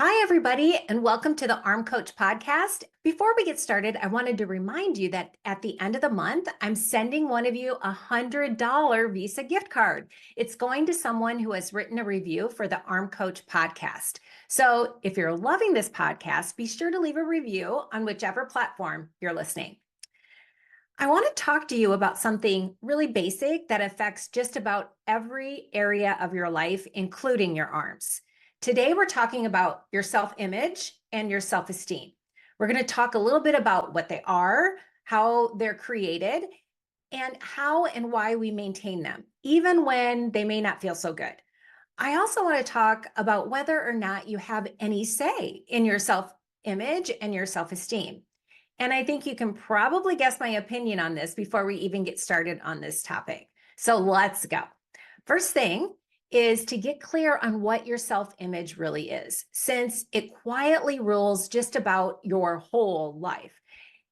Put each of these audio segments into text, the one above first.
Hi, everybody, and welcome to the Arm Coach podcast. Before we get started, I wanted to remind you that at the end of the month, I'm sending one of you a $100 Visa gift card. It's going to someone who has written a review for the Arm Coach podcast. So if you're loving this podcast, be sure to leave a review on whichever platform you're listening. I want to talk to you about something really basic that affects just about every area of your life, including your arms. Today, we're talking about your self-image and your self-esteem. We're going to talk a little bit about what they are, how they're created, and how and why we maintain them, even when they may not feel so good. I also want to talk about whether or not you have any say in your self-image and your self-esteem. And I think you can probably guess my opinion on this before we even get started on this topic. So let's go. First thing is to get clear on what your self-image really is, since it quietly rules just about your whole life.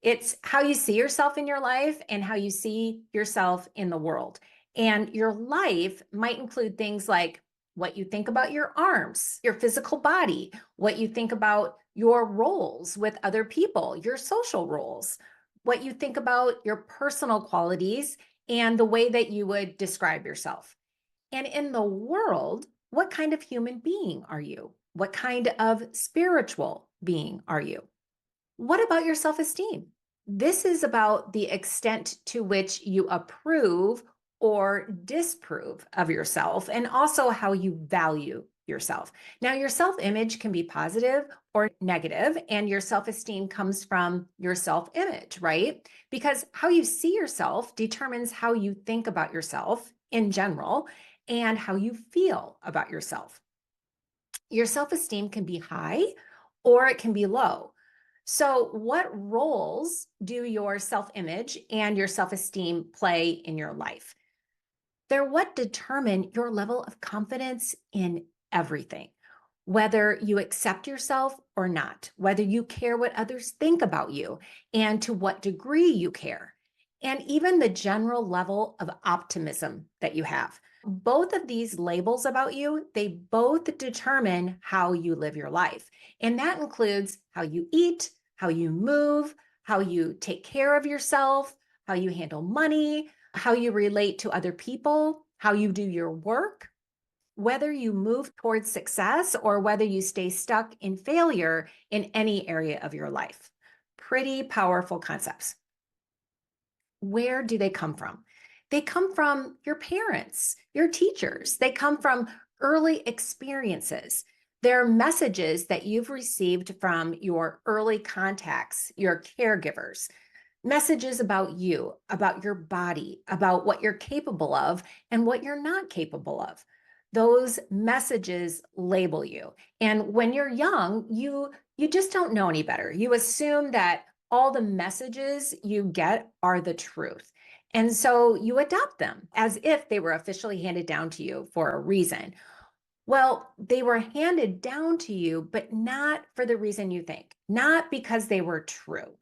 It's how you see yourself in your life and how you see yourself in the world. And your life might include things like what you think about your arms, your physical body, what you think about your roles with other people, your social roles, what you think about your personal qualities, and the way that you would describe yourself. And in the world, what kind of human being are you? What kind of spiritual being are you? What about your self-esteem? This is about the extent to which you approve or disapprove of yourself, and also how you value yourself. Now, your self-image can be positive or negative, and your self-esteem comes from your self-image, right? Because how you see yourself determines how you think about yourself in general and how you feel about yourself. Your self-esteem can be high or it can be low. So, what roles do your self-image and your self-esteem play in your life? They're what determine your level of confidence in everything, whether you accept yourself or not, whether you care what others think about you, and to what degree you care, and even the general level of optimism that you have. Both of these labels about you, they both determine how you live your life. And that includes how you eat, how you move, how you take care of yourself, how you handle money, how you relate to other people, how you do your work, whether you move towards success or whether you stay stuck in failure in any area of your life. Pretty powerful concepts. Where do they come from? They come from your parents, your teachers. They come from early experiences. They're messages that you've received from your early contacts, your caregivers, messages about you, about your body, about what you're capable of and what you're not capable of. Those messages label you. And when you're young, you just don't know any better. You assume that all the messages you get are the truth. And so you adopt them as if they were officially handed down to you for a reason. Well, they were handed down to you, but not for the reason you think, not because they were true,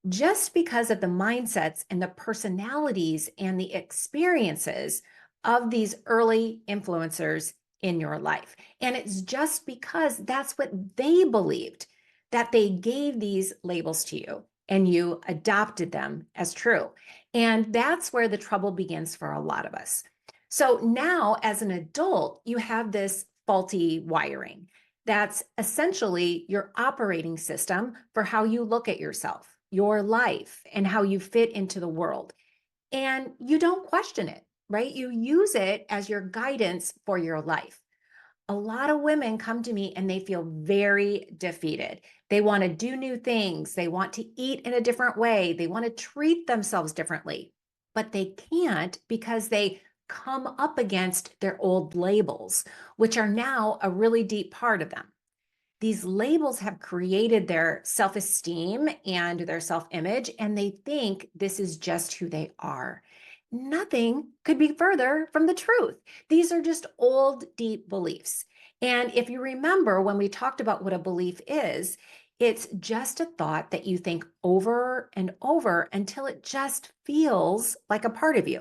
just because of the mindsets and the personalities and the experiences of these early influencers in your life. And it's just because that's what they believed that they gave these labels to you and you adopted them as true. And that's where the trouble begins for a lot of us. So now, as an adult, you have this faulty wiring. That's essentially your operating system for how you look at yourself, your life, and how you fit into the world. And you don't question it, right? You use it as your guidance for your life. A lot of women come to me and they feel very defeated. They want to do new things. They want to eat in a different way. They want to treat themselves differently, but they can't because they come up against their old labels, which are now a really deep part of them. These labels have created their self-esteem and their self-image, and they think this is just who they are. Nothing could be further from the truth. These are just old, deep beliefs. And if you remember when we talked about what a belief is, it's just a thought that you think over and over until it just feels like a part of you.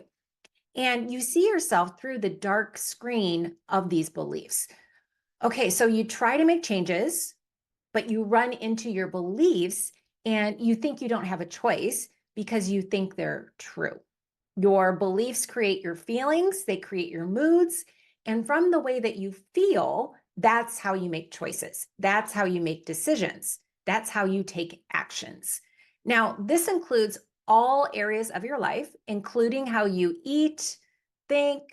And you see yourself through the dark screen of these beliefs. Okay, so you try to make changes, but you run into your beliefs and you think you don't have a choice because you think they're true. Your beliefs create your feelings, they create your moods. And from the way that you feel, that's how you make choices. That's how you make decisions. That's how you take actions. Now, this includes all areas of your life, including how you eat, think,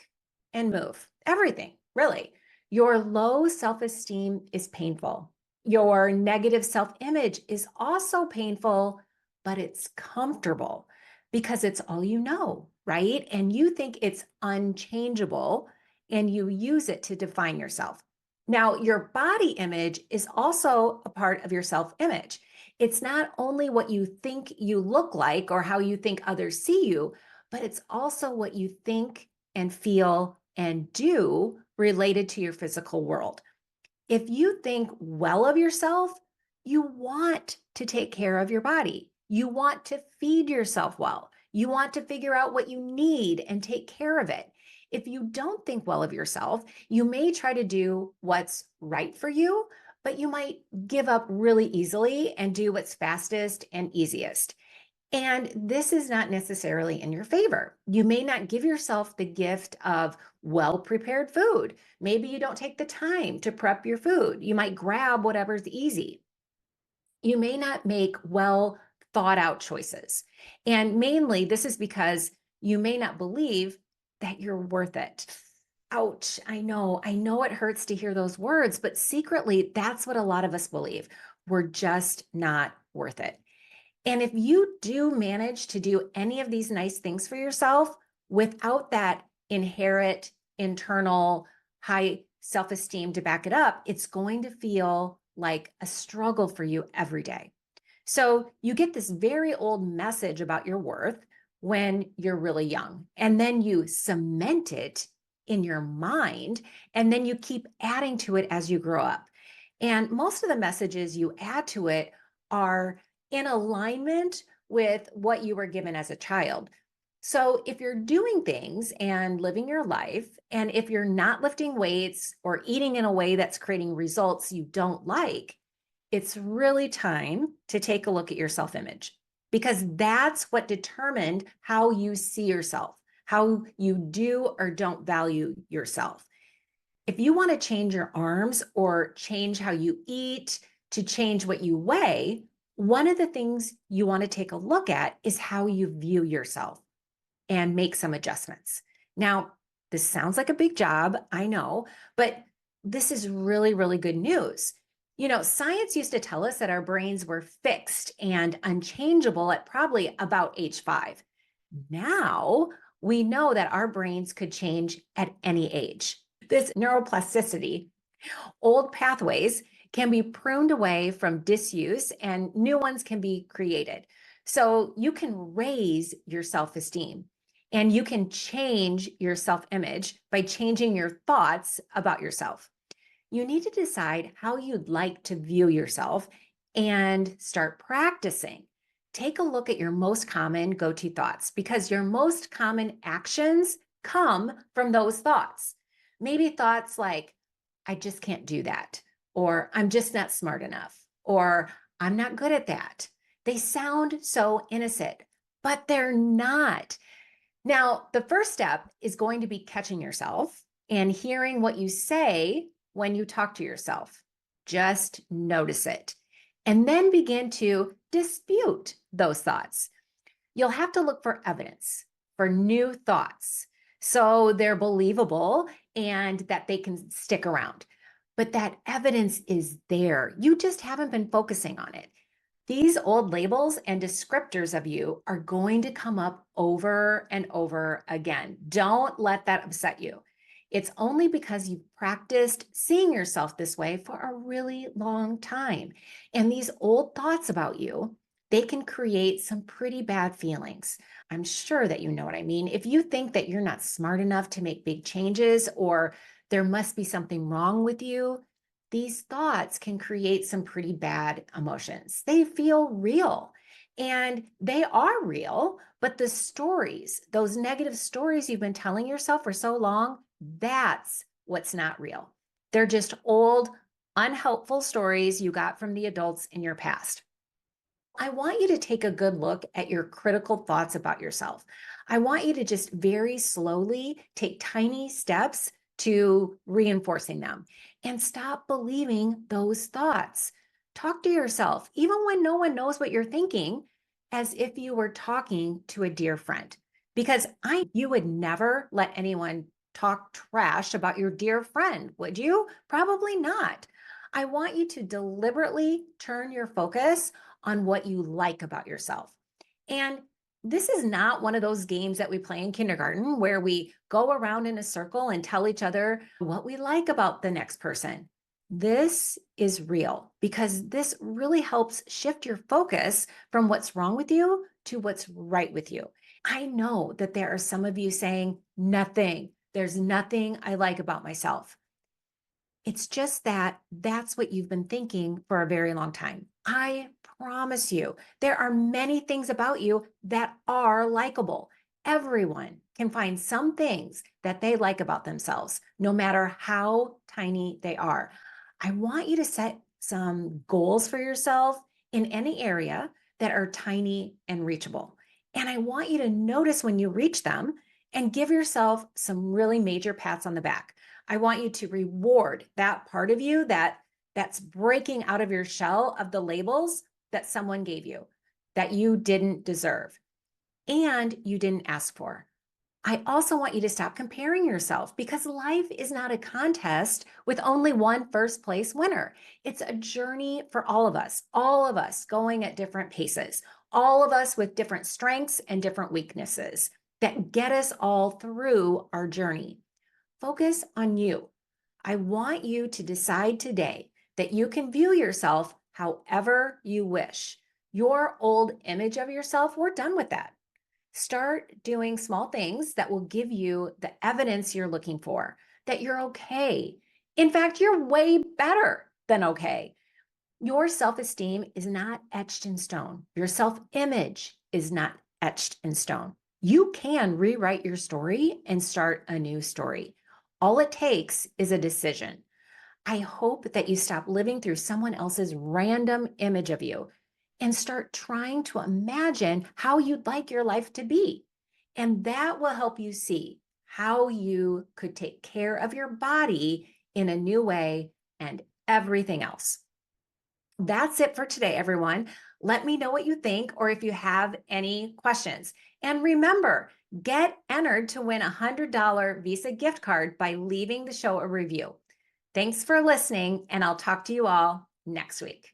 and move. Everything, really. Your low self esteem is painful. Your negative self image is also painful, but it's comfortable because it's all you know, right? And you think it's unchangeable and you use it to define yourself. Now, your body image is also a part of your self image. It's not only what you think you look like or how you think others see you, but it's also what you think and feel and do related to your physical world. If you think well of yourself, you want to take care of your body. You want to feed yourself well. You want to figure out what you need and take care of it. If you don't think well of yourself, you may try to do what's right for you, but you might give up really easily and do what's fastest and easiest. And this is not necessarily in your favor. You may not give yourself the gift of well prepared food. Maybe you don't take the time to prep your food. You might grab whatever's easy. You may not make well thought out choices. And mainly, this is because you may not believe that you're worth it. Ouch, I know it hurts to hear those words, but secretly, that's what a lot of us believe. We're just not worth it. And if you do manage to do any of these nice things for yourself without that inherent internal high self esteem to back it up, it's going to feel like a struggle for you every day. So you get this very old message about your worth when you're really young, and then you cement it in your mind, and then you keep adding to it as you grow up. And most of the messages you add to it are in alignment with what you were given as a child. So if you're doing things and living your life, and if you're not lifting weights or eating in a way that's creating results you don't like, it's really time to take a look at your self image because that's what determined how you see yourself, how you do or don't value yourself. If you want to change your arms or change how you eat, to change what you weigh, one of the things you want to take a look at is how you view yourself and make some adjustments. Now, this sounds like a big job, I know, but this is really, really good news. You know, science used to tell us that our brains were fixed and unchangeable at probably about age 5. Now we know that our brains could change at any age. This neuroplasticity, old pathways can be pruned away from disuse and new ones can be created. So you can raise your self esteem and you can change your self image by changing your thoughts about yourself. You need to decide how you'd like to view yourself and start practicing. Take a look at your most common go to thoughts because your most common actions come from those thoughts. Maybe thoughts like, I just can't do that, or I'm just not smart enough, or I'm not good at that. They sound so innocent, but they're not. Now, the first step is going to be catching yourself and hearing what you say when you talk to yourself. Just notice it and then begin to dispute those thoughts. You'll have to look for evidence for new thoughts so they're believable and that they can stick around. But that evidence is there. You just haven't been focusing on it. These old labels and descriptors of you are going to come up over and over again. Don't let that upset you. It's only because you've practiced seeing yourself this way for a really long time. And these old thoughts about you, they can create some pretty bad feelings. I'm sure that you know what I mean. If you think that you're not smart enough to make big changes or there must be something wrong with you, these thoughts can create some pretty bad emotions. They feel real and they are real, but the stories, those negative stories you've been telling yourself for so long, that's what's not real. They're just old unhelpful stories you got from the adults in your past. I want you to take a good look at your critical thoughts about yourself. I want you to just very slowly take tiny steps to reinforcing them and stop believing those thoughts. Talk to yourself, even when no one knows what you're thinking, as if you were talking to a dear friend. Because you would never let anyone talk trash about your dear friend, would you? Probably not. I want you to deliberately turn your focus on what you like about yourself. And this is not one of those games that we play in kindergarten where we go around in a circle and tell each other what we like about the next person. This is real because this really helps shift your focus from what's wrong with you to what's right with you. I know that there are some of you saying, nothing, there's nothing I like about myself. It's just that that's what you've been thinking for a very long time. I promise you, there are many things about you that are likable. Everyone can find some things that they like about themselves, no matter how tiny they are. I want you to set some goals for yourself in any area that are tiny and reachable. And I want you to notice when you reach them and give yourself some really major pats on the back. I want you to reward that part of you that's breaking out of your shell of the labels that someone gave you that you didn't deserve and you didn't ask for. I also want you to stop comparing yourself because life is not a contest with only one first place winner. It's a journey for all of us going at different paces, all of us with different strengths and different weaknesses that get us all through our journey. Focus on you. I want you to decide today that you can view yourself however you wish. Your old image of yourself, we're done with that. Start doing small things that will give you the evidence you're looking for, that you're okay. In fact, you're way better than okay. Your self-esteem is not etched in stone. Your self-image is not etched in stone. You can rewrite your story and start a new story. All it takes is a decision. I hope that you stop living through someone else's random image of you and start trying to imagine how you'd like your life to be. And that will help you see how you could take care of your body in a new way and everything else. That's it for today, everyone. Let me know what you think or if you have any questions. And remember, get entered to win a $100 Visa gift card by leaving the show a review. Thanks for listening, and I'll talk to you all next week.